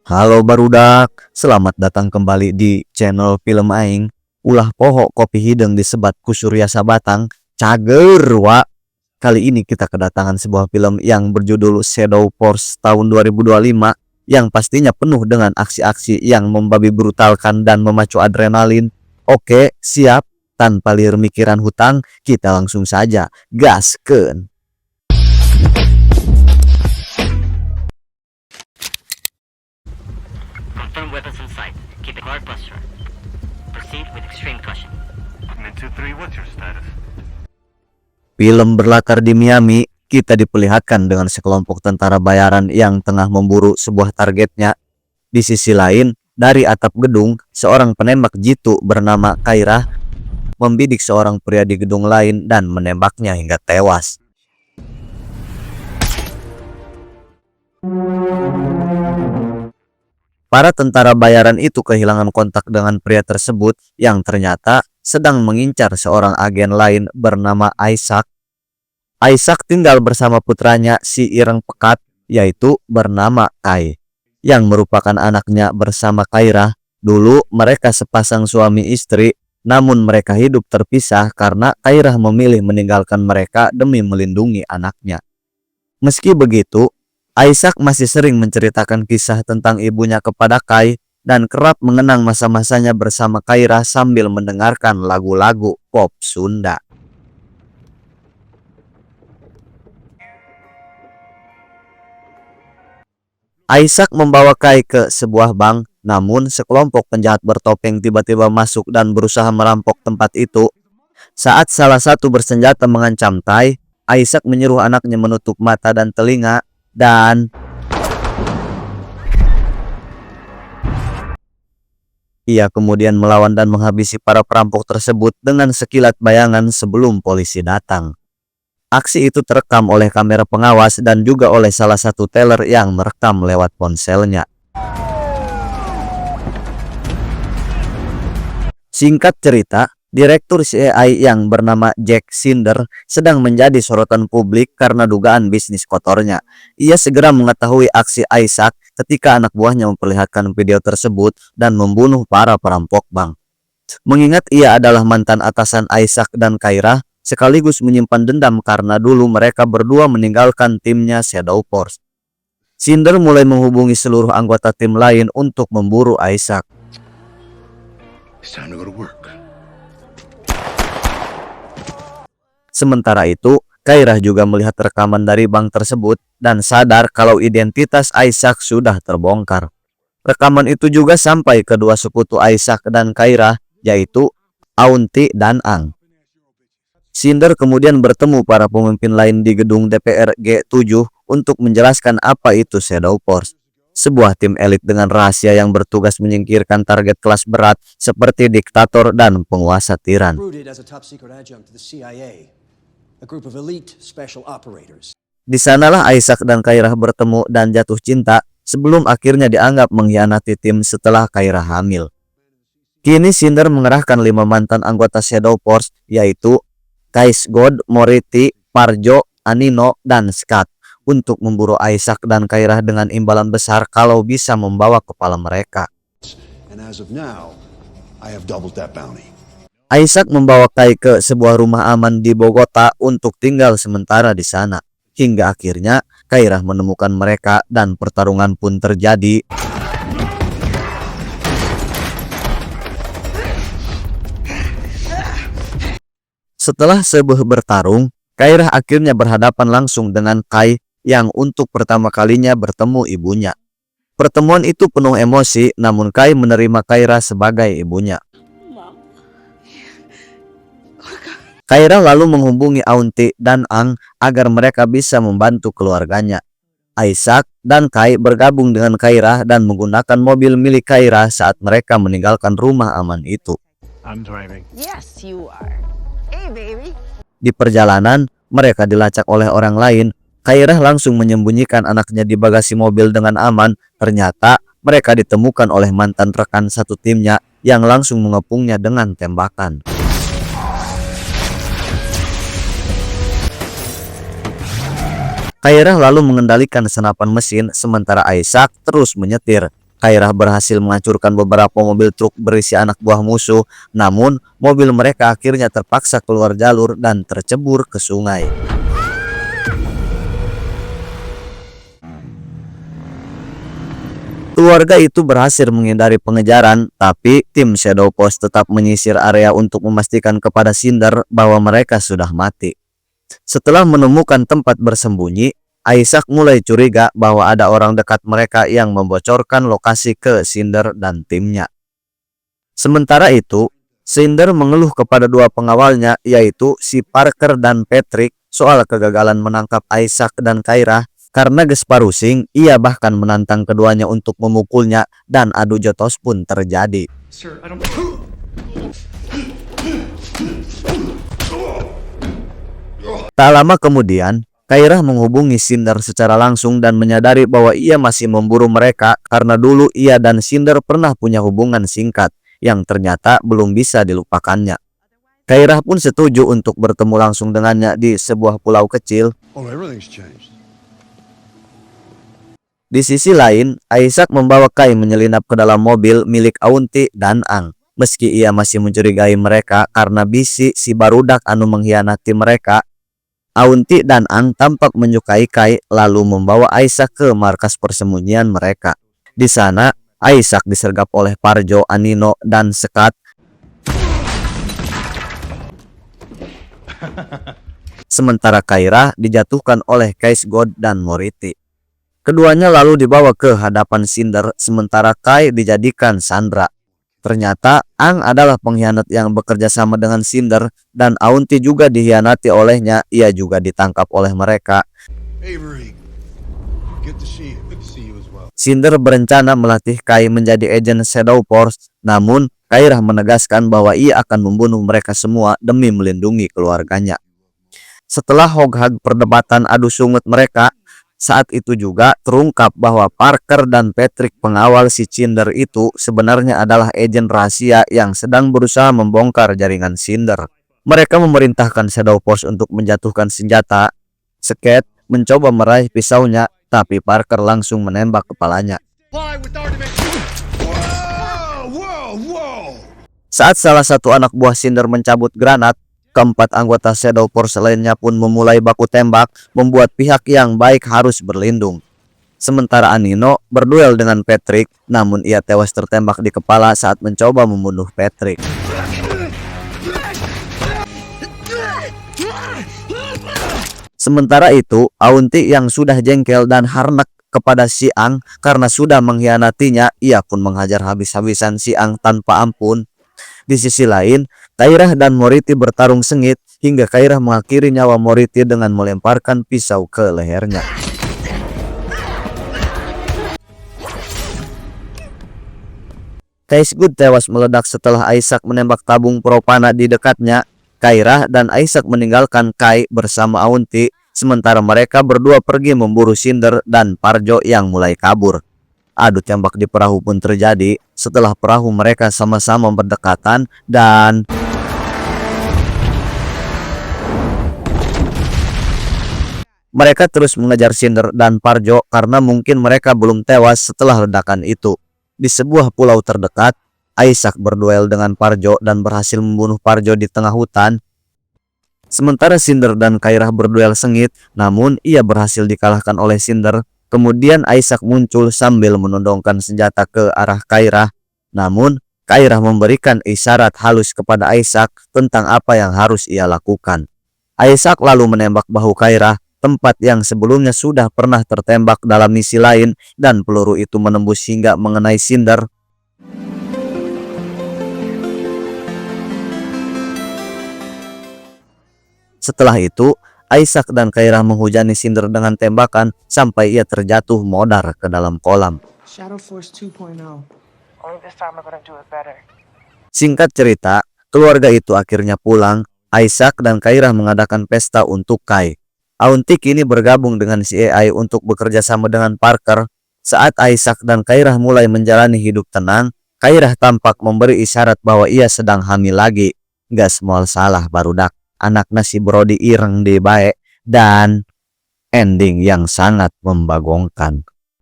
Halo barudak, selamat datang kembali di channel Film Aing. Ulah poho kopi hideng disebat ku Surya Sabatang, cager wa. Kali ini kita kedatangan sebuah film yang berjudul Shadow Force tahun 2025 yang pastinya penuh dengan aksi-aksi yang membabi brutalkan dan memacu adrenalin. Oke, siap. Tanpa liur mikiran hutang, kita langsung saja gaskeun. Confirm weapons in sight. Keep it hard buster. Proceed with extreme caution. Mid 2-3, what's your status? Film berlatar di Miami, kita diperlihatkan dengan sekelompok tentara bayaran yang tengah memburu sebuah targetnya. Di sisi lain, dari atap gedung, seorang penembak jitu bernama Kairah membidik seorang pria di gedung lain dan menembaknya hingga tewas. Para tentara bayaran itu kehilangan kontak dengan pria tersebut yang ternyata sedang mengincar seorang agen lain bernama Isaac. Isaac tinggal bersama putranya si Ireng Pekat, yaitu bernama Kai, yang merupakan anaknya bersama Kairah. Dulu mereka sepasang suami istri, namun mereka hidup terpisah karena Kairah memilih meninggalkan mereka demi melindungi anaknya. Meski begitu, Isaac masih sering menceritakan kisah tentang ibunya kepada Kai dan kerap mengenang masa-masanya bersama Kairah sambil mendengarkan lagu-lagu pop Sunda. Isaac membawa Kai ke sebuah bank, namun sekelompok penjahat bertopeng tiba-tiba masuk dan berusaha merampok tempat itu. Saat salah satu bersenjata mengancam Tai, Isaac menyuruh anaknya menutup mata dan telinga dan ia kemudian melawan dan menghabisi para perampok tersebut dengan sekilat bayangan sebelum polisi datang. Aksi itu terekam oleh kamera pengawas dan juga oleh salah satu teller yang merekam lewat ponselnya. Singkat cerita, Direktur CIA yang bernama Jack Cinder sedang menjadi sorotan publik karena dugaan bisnis kotornya. Ia segera mengetahui aksi Isaac ketika anak buahnya memperlihatkan video tersebut dan membunuh para perampok bank. Mengingat ia adalah mantan atasan Isaac dan Kairah, sekaligus menyimpan dendam karena dulu mereka berdua meninggalkan timnya Shadow Force. Cinder mulai menghubungi seluruh anggota tim lain untuk memburu Isaac. It's time to go to work. Sementara itu, Kairah juga melihat rekaman dari bank tersebut dan sadar kalau identitas Isaac sudah terbongkar. Rekaman itu juga sampai ke dua sekutu Isaac dan Kairah, yaitu Aunty dan Ang. Cinder kemudian bertemu para pemimpin lain di gedung DPR G7 untuk menjelaskan apa itu Shadow Force, sebuah tim elit dengan rahasia yang bertugas menyingkirkan target kelas berat seperti diktator dan penguasa tiran. Di sanalah Isaac dan Kairah bertemu dan jatuh cinta sebelum akhirnya dianggap mengkhianati tim setelah Kairah hamil. Kini Cinder mengerahkan 5 mantan anggota Shadow Force, yaitu Kais God, Moriti, Parjo, Anino, dan Scott untuk memburu Isaac dan Kairah dengan imbalan besar kalau bisa membawa kepala mereka. Isaac membawa Kai ke sebuah rumah aman di Bogota untuk tinggal sementara di sana. Hingga akhirnya Kairah menemukan mereka dan pertarungan pun terjadi. Setelah sebuah bertarung, Kairah akhirnya berhadapan langsung dengan Kai yang untuk pertama kalinya bertemu ibunya. Pertemuan itu penuh emosi, namun Kai menerima Kairah sebagai ibunya. Kairah lalu menghubungi Aunty dan Ang agar mereka bisa membantu keluarganya. Isaac dan Kai bergabung dengan Kairah dan menggunakan mobil milik Kairah saat mereka meninggalkan rumah aman itu. I'm driving. Yes, you are. Hey, baby. Di perjalanan, mereka dilacak oleh orang lain. Kairah langsung menyembunyikan anaknya di bagasi mobil dengan aman. Ternyata mereka ditemukan oleh mantan rekan satu timnya yang langsung mengepungnya dengan tembakan. Kairah lalu mengendalikan senapan mesin sementara Isaac terus menyetir. Kairah berhasil menghancurkan beberapa mobil truk berisi anak buah musuh, namun mobil mereka akhirnya terpaksa keluar jalur dan tercebur ke sungai. Keluarga itu berhasil menghindari pengejaran, tapi tim Shadow Force tetap menyisir area untuk memastikan kepada Cinder bahwa mereka sudah mati. Setelah menemukan tempat bersembunyi, Isaac mulai curiga bahwa ada orang dekat mereka yang membocorkan lokasi ke Cinder dan timnya. Sementara itu, Cinder mengeluh kepada dua pengawalnya, yaitu si Parker dan Patrick, soal kegagalan menangkap Isaac dan Kairah. Karena gesparusing, ia bahkan menantang keduanya untuk memukulnya dan adu jotos pun terjadi. Sir, I don't... Tak lama kemudian, Kairah menghubungi Cinder secara langsung dan menyadari bahwa ia masih memburu mereka karena dulu ia dan Cinder pernah punya hubungan singkat yang ternyata belum bisa dilupakannya. Kairah pun setuju untuk bertemu langsung dengannya di sebuah pulau kecil. Oh, everything's changed. Di sisi lain, Isaac membawa Kai menyelinap ke dalam mobil milik Auntie dan Ang. Meski ia masih mencurigai mereka karena bisi si barudak anu mengkhianati mereka, Auntie dan Ang tampak menyukai Kai lalu membawa Isaac ke markas persembunyian mereka. Di sana, Isaac disergap oleh Parjo, Anino, dan Scott. Sementara Kairah dijatuhkan oleh Case God dan Morty. Keduanya lalu dibawa ke hadapan Cinder, sementara Kai dijadikan sandera. Ternyata Ang adalah pengkhianat yang bekerja sama dengan Cinder, dan Auntie juga dikhianati olehnya. Ia juga ditangkap oleh mereka. Avery, good to see you. Good to see you as well. Cinder berencana melatih Kai menjadi agen Shadow Force, namun Kairah menegaskan bahwa ia akan membunuh mereka semua demi melindungi keluarganya. Setelah hog-hag perdebatan adu sungut mereka, saat itu juga terungkap bahwa Parker dan Patrick, pengawal si Cinder itu, sebenarnya adalah agen rahasia yang sedang berusaha membongkar jaringan Cinder. Mereka memerintahkan Shadow Force untuk menjatuhkan senjata. Scott mencoba meraih pisaunya, tapi Parker langsung menembak kepalanya. Saat salah satu anak buah Cinder mencabut granat, keempat anggota Shadow Force lainnya pun memulai baku tembak, membuat pihak yang baik harus berlindung. Sementara Anino berduel dengan Patrick, namun ia tewas tertembak di kepala saat mencoba membunuh Patrick. Sementara itu, Auntie yang sudah jengkel dan harnak kepada si Ang karena sudah mengkhianatinya, ia pun menghajar habis-habisan si Ang tanpa ampun. Di sisi lain, Kairah dan Morty bertarung sengit hingga Kairah mengakhiri nyawa Morty dengan melemparkan pisau ke lehernya. Case God tewas meledak setelah Isaac menembak tabung propana di dekatnya. Kairah dan Isaac meninggalkan Kai bersama Auntie, sementara mereka berdua pergi memburu Cinder dan Parjo yang mulai kabur. Adu tembak di perahu pun terjadi setelah perahu mereka sama-sama berdekatan dan mereka terus mengejar Cinder dan Parjo karena mungkin mereka belum tewas setelah ledakan itu. Di sebuah pulau terdekat, Isaac berduel dengan Parjo dan berhasil membunuh Parjo di tengah hutan. Sementara Cinder dan Kairah berduel sengit, namun ia berhasil dikalahkan oleh Cinder. Kemudian Isaac muncul sambil menodongkan senjata ke arah Kairah. Namun, Kairah memberikan isyarat halus kepada Isaac tentang apa yang harus ia lakukan. Isaac lalu menembak bahu Kairah, tempat yang sebelumnya sudah pernah tertembak dalam misi lain, dan peluru itu menembus hingga mengenai Cinder. Setelah itu, Isaac dan Kairah menghujani Cinder dengan tembakan sampai ia terjatuh modar ke dalam kolam. Shadow Force 2.0. Only this time we're gonna do it better. Singkat cerita, keluarga itu akhirnya pulang. Isaac dan Kairah mengadakan pesta untuk Kai. Auntie kini bergabung dengan si AI untuk bekerja sama dengan Parker. Saat Isaac dan Kairah mulai menjalani hidup tenang, Kairah tampak memberi isyarat bahwa ia sedang hamil lagi. Gas moal salah barudak. Anaknya si Brody ireng di bae, dan ending yang sangat membagongkan.